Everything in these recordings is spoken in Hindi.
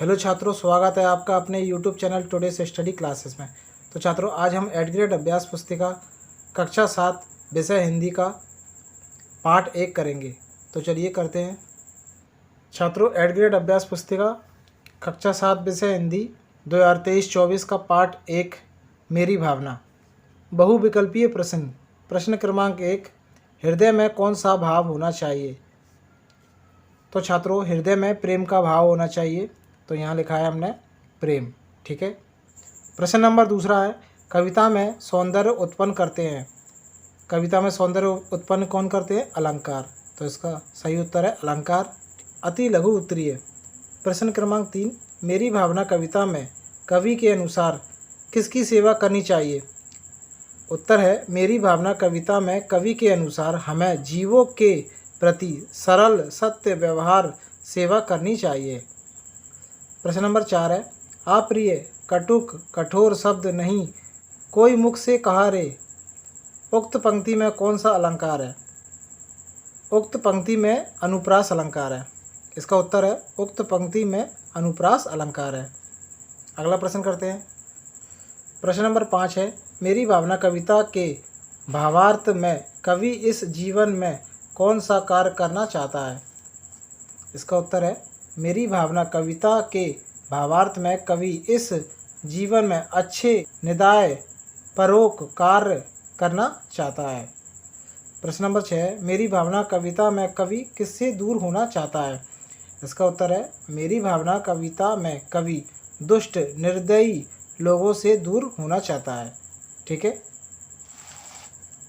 हेलो छात्रों, स्वागत है आपका अपने यूट्यूब चैनल टुडे से स्टडी क्लासेस में। तो छात्रों, आज हम एट ग्रेड अभ्यास पुस्तिका कक्षा 7 विषय हिंदी का पाठ 1 करेंगे। तो चलिए करते हैं। छात्रों, एट ग्रेड अभ्यास पुस्तिका कक्षा 7 विषय हिंदी 2023-24 का पाठ 1 मेरी भावना। बहुविकल्पीय प्रश्न। प्रश्न क्रमांक 1, हृदय में कौन सा भाव होना चाहिए? तो छात्रों, हृदय में प्रेम का भाव होना चाहिए। तो यहाँ लिखा है हमने प्रेम। ठीक है। प्रश्न नंबर दूसरा है, कविता में सौंदर्य उत्पन्न करते हैं। कविता में सौंदर्य उत्पन्न कौन करते हैं? अलंकार। तो इसका सही उत्तर है अलंकार। अति लघु उत्तरीय। प्रश्न क्रमांक 3, मेरी भावना कविता में कवि के अनुसार किसकी सेवा करनी चाहिए? उत्तर है, मेरी भावना कविता में कवि के अनुसार हमें जीवों के प्रति सरल सत्य व्यवहार सेवा करनी चाहिए। प्रश्न नंबर 4 है, अप्रिय कटुक कठोर शब्द नहीं कोई मुख से कहा रे। उक्त पंक्ति में कौन सा अलंकार है? उक्त पंक्ति में अनुप्रास अलंकार है। इसका उत्तर है उक्त पंक्ति में अनुप्रास अलंकार है। अगला प्रश्न करते हैं। प्रश्न नंबर 5 है, मेरी भावना कविता के भावार्थ में कवि इस जीवन में कौन सा कार्य करना चाहता है? इसका उत्तर है, मेरी भावना कविता के भावार्थ में कवि इस जीवन में अच्छे निदाय परोपकार करना चाहता है। प्रश्न नंबर 6, मेरी भावना कविता में कवि किससे दूर होना चाहता है? इसका उत्तर है, मेरी भावना कविता में कवि दुष्ट निर्दयी लोगों से दूर होना चाहता है। ठीक है।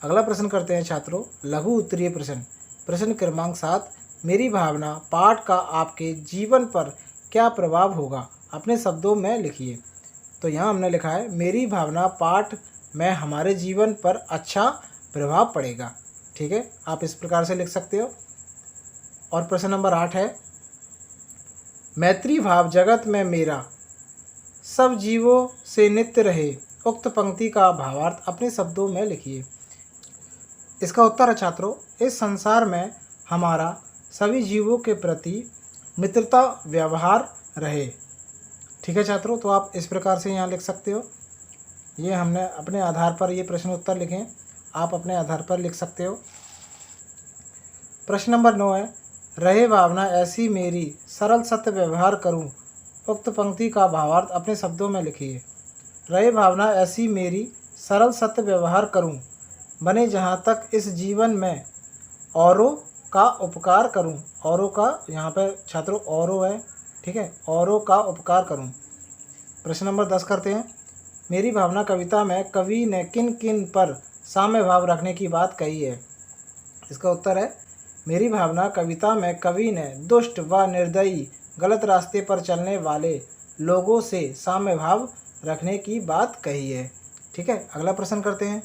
अगला प्रश्न करते हैं छात्रों, लघु उत्तरीय प्रश्न। प्रश्न क्रमांक 7, मेरी भावना पाठ का आपके जीवन पर क्या प्रभाव होगा? अपने शब्दों में लिखिए। तो यहाँ हमने लिखा है, मेरी भावना पाठ में हमारे जीवन पर अच्छा प्रभाव पड़ेगा। ठीक है, आप इस प्रकार से लिख सकते हो। और प्रश्न नंबर 8 है, मैत्री भाव जगत में मेरा सब जीवों से नित्य रहे। उक्त पंक्ति का भावार्थ अपने शब्दों में लिखिए। इसका उत्तर है छात्रों, इस संसार में हमारा सभी जीवों के प्रति मित्रता व्यवहार रहे। ठीक है छात्रों, तो आप इस प्रकार से यहाँ लिख सकते हो। ये हमने अपने आधार पर ये प्रश्न उत्तर लिखे हैं, आप अपने आधार पर लिख सकते हो। प्रश्न नंबर 9 है, रहे भावना ऐसी मेरी सरल सत्य व्यवहार करूं। उक्त पंक्ति का भावार्थ अपने शब्दों में लिखिए। रहे भावना ऐसी मेरी सरल सत्य व्यवहार करूं, बने जहाँ तक इस जीवन में औरों का उपकार करूं। औरों का यहाँ पे छात्रों औरों है। ठीक है, औरों का उपकार करूं। प्रश्न नंबर 10 करते हैं, मेरी भावना कविता में कवि ने किन किन पर साम्य भाव रखने की बात कही है? इसका उत्तर है, मेरी भावना कविता में कवि ने दुष्ट व निर्दयी गलत रास्ते पर चलने वाले लोगों से साम्य भाव रखने की बात कही है। ठीक है। अगला प्रश्न करते हैं,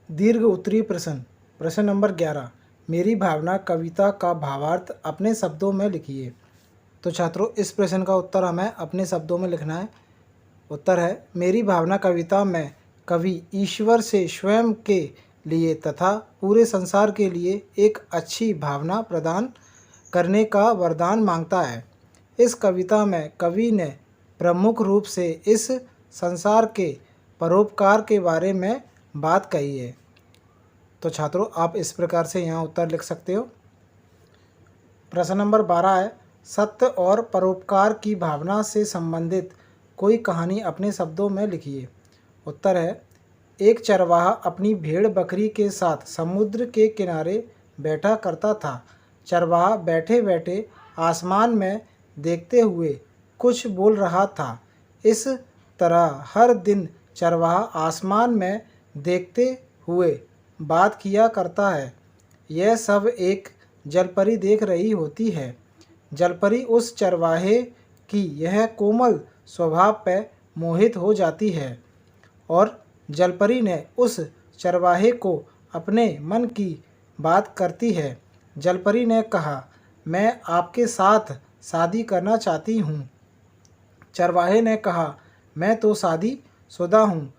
दीर्घ उत्तरीय प्रश्न। प्रश्न नंबर 11, मेरी भावना कविता का भावार्थ अपने शब्दों में लिखिए। तो छात्रों, इस प्रश्न का उत्तर हमें अपने शब्दों में लिखना है। उत्तर है, मेरी भावना कविता में कवि ईश्वर से स्वयं के लिए तथा पूरे संसार के लिए एक अच्छी भावना प्रदान करने का वरदान मांगता है। इस कविता में कवि ने प्रमुख रूप से इस संसार के परोपकार के बारे में बात कही है। तो छात्रों, आप इस प्रकार से यहाँ उत्तर लिख सकते हो। प्रश्न नंबर 12 है, सत्य और परोपकार की भावना से संबंधित कोई कहानी अपने शब्दों में लिखिए। उत्तर है, एक चरवाहा अपनी भेड़ बकरी के साथ समुद्र के किनारे बैठा करता था। चरवाहा बैठे बैठे आसमान में देखते हुए कुछ बोल रहा था। इस तरह हर दिन चरवाहा आसमान में देखते हुए बात किया करता है। यह सब एक जलपरी देख रही होती है। जलपरी उस चरवाहे की यह कोमल स्वभाव पर मोहित हो जाती है और जलपरी ने उस चरवाहे को अपने मन की बात करती है। जलपरी ने कहा, मैं आपके साथ शादी करना चाहती हूँ। चरवाहे ने कहा, मैं तो शादीशुदा हूँ।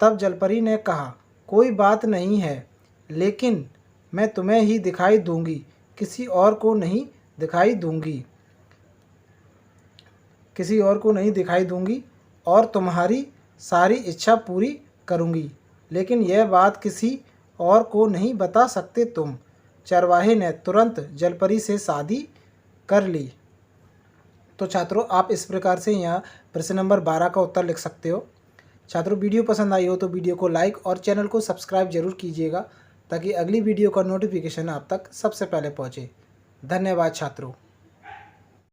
तब जलपरी ने कहा, कोई बात नहीं है, लेकिन मैं तुम्हें ही दिखाई दूंगी, किसी और को नहीं दिखाई दूंगी। किसी और को नहीं दिखाई दूंगी और तुम्हारी सारी इच्छा पूरी करूंगी, लेकिन यह बात किसी और को नहीं बता सकते तुम। चरवाहे ने तुरंत जलपरी से शादी कर ली। तो छात्रों, आप इस प्रकार से यहाँ प्रश्न नंबर 12 का उत्तर लिख सकते हो। छात्रों, वीडियो पसंद आई हो तो वीडियो को लाइक और चैनल को सब्सक्राइब जरूर कीजिएगा, ताकि अगली वीडियो का नोटिफिकेशन आप तक सबसे पहले पहुँचे। धन्यवाद छात्रों।